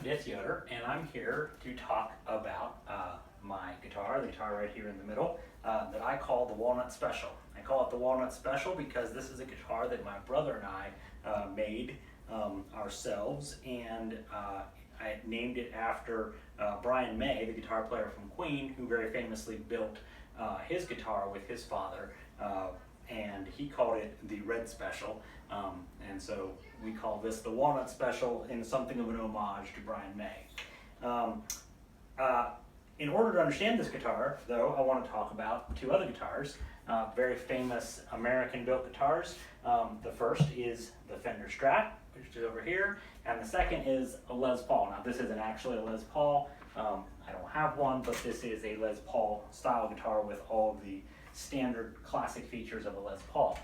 Fitz Yoder, and I'm here to talk about my guitar, the guitar right here in the middle, that I call the Walnut Special. I call it the Walnut Special because this is a guitar that my brother and I made ourselves, and I named it after Brian May, the guitar player from Queen, who very famously built his guitar with his father, and he called it the Red Special, and so we call this the Walnut Special in something of an homage to Brian May. In order to understand this guitar, though, I want to talk about two other guitars, very famous American-built guitars. The first is the Fender Strat, which is over here, and the second is a Les Paul. Now, this isn't actually a Les Paul. I don't have one, but this is a Les Paul style guitar with all of the standard classic features of a Les Paul.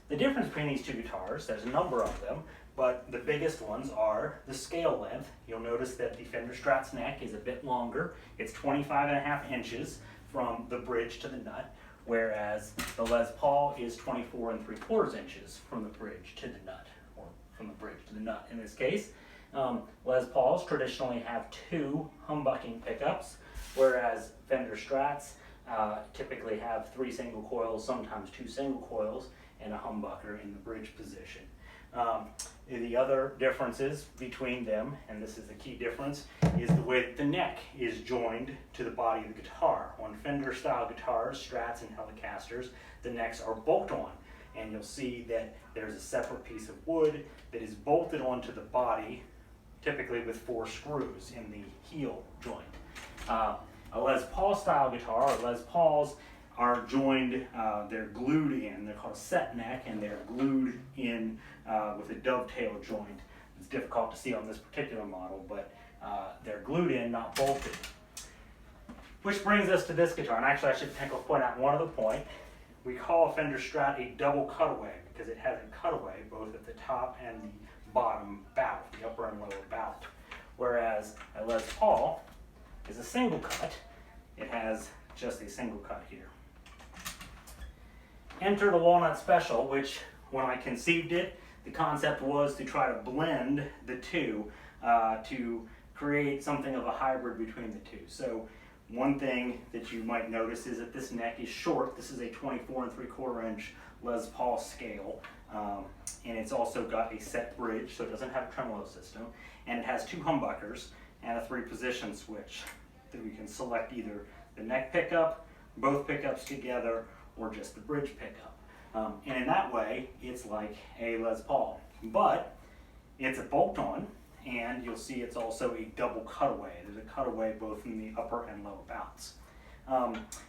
The difference between these two guitars, there's a number of them, but the biggest ones are the scale length. You'll notice that the Fender Strat's neck is a bit longer. It's 25.5 inches from the bridge to the nut, whereas the Les Paul is 24.75 inches from the bridge to the nut, or from the bridge to the nut in this case. Les Pauls traditionally have two humbucking pickups, whereas Fender Strats typically have 3 single coils, sometimes 2 single coils, and a humbucker in the bridge position. The other differences between them, and this is the key difference, is the way that the neck is joined to the body of the guitar. On Fender style guitars, Strats and Telecasters, the necks are bolt on, and you'll see that there's a separate piece of wood that is bolted onto the body, typically with 4 screws in the heel joint. A Les Paul style guitar, or Les Pauls, are joined, they're glued in, they're called a set neck, and they're glued in with a dovetail joint. It's difficult to see on this particular model, but they're glued in, not bolted. Which brings us to this guitar, and actually I should point out one other point. We call a Fender Strat a double cutaway because it has a cutaway both at the top and the bottom bout, the upper and lower bout. Whereas a Les Paul is a single cut. It has just a single cut here. Enter the Walnut Special, which when I conceived it, the concept was to try to blend the two to create something of a hybrid between the two. So one thing that you might notice is that this neck is short. This is a 24.75 inch Les Paul scale, and it's also got a set bridge, so it doesn't have a tremolo system, and it has 2 humbuckers and a 3-position switch that we can select either the neck pickup, both pickups together, or just the bridge pickup. And in that way, it's like a Les Paul. But it's a bolt-on, and you'll see it's also a double cutaway. There's a cutaway both in the upper and lower bouts.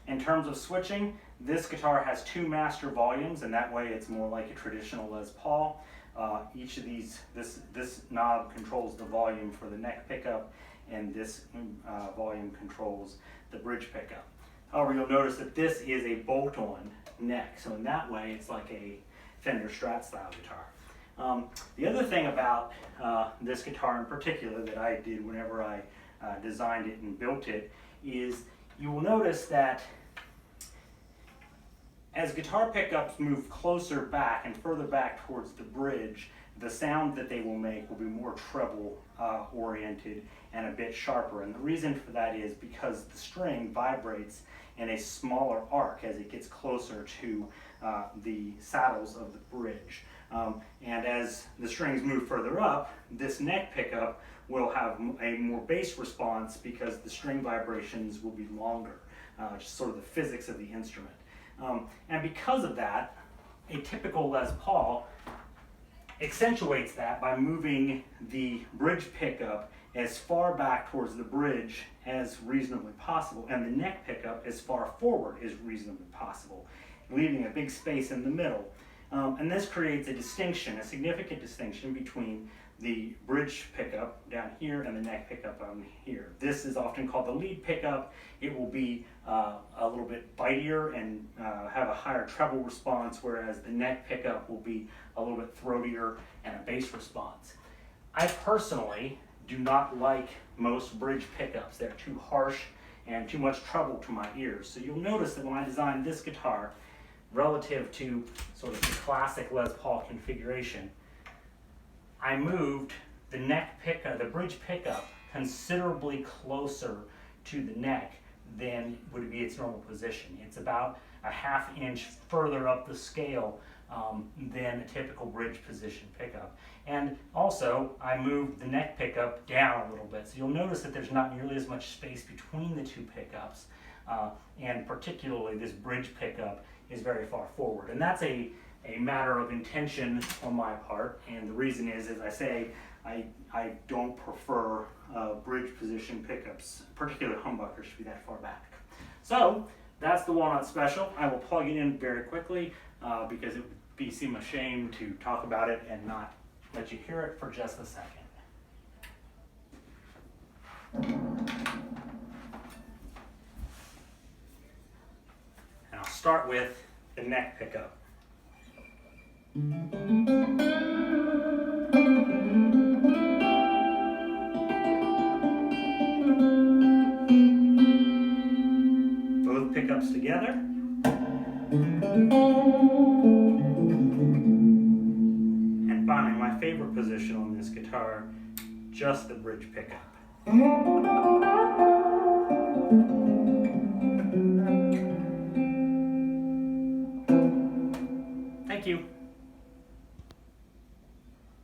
In terms of switching, this guitar has 2 master volumes, and that way it's more like a traditional Les Paul. Each of these, this knob controls the volume for the neck pickup, and this volume controls the bridge pickup. However, you'll notice that this is a bolt-on neck, so in that way it's like a Fender Strat style guitar. The other thing about this guitar in particular that I did whenever I designed it and built it is you will notice that as guitar pickups move closer back and further back towards the bridge, the sound that they will make will be more treble oriented and a bit sharper. And the reason for that is because the string vibrates in a smaller arc as it gets closer to the saddles of the bridge. And as the strings move further up, this neck pickup will have a more bass response because the string vibrations will be longer, just sort of the physics of the instrument. And because of that, a typical Les Paul accentuates that by moving the bridge pickup as far back towards the bridge as reasonably possible, and the neck pickup as far forward as reasonably possible, leaving a big space in the middle. And this creates a distinction, a significant distinction between the bridge pickup down here and the neck pickup on here. This is often called the lead pickup. It will be a little bit bitier and have a higher treble response, whereas the neck pickup will be a little bit throatier and a bass response. I personally do not like most bridge pickups. They're too harsh and too much treble to my ears. So you'll notice that when I designed this guitar, relative to sort of the classic Les Paul configuration, I moved the neck pickup, the bridge pickup, considerably closer to the neck than would be its normal position. It's about a ½ inch further up the scale than a typical bridge position pickup. And also, I moved the neck pickup down a little bit, so you'll notice that there's not nearly as much space between the two pickups, and particularly this bridge pickup is very far forward. And that's a matter of intention on my part, and the reason is, as I say, I don't prefer bridge position pickups, particularly humbuckers, to be that far back. So that's the Walnut Special. I will plug it in very quickly because it would seem a shame to talk about it and not let you hear it for just a second. And I'll start with the neck pickup. Both pickups together. And finally, my favorite position on this guitar, just the bridge pickup.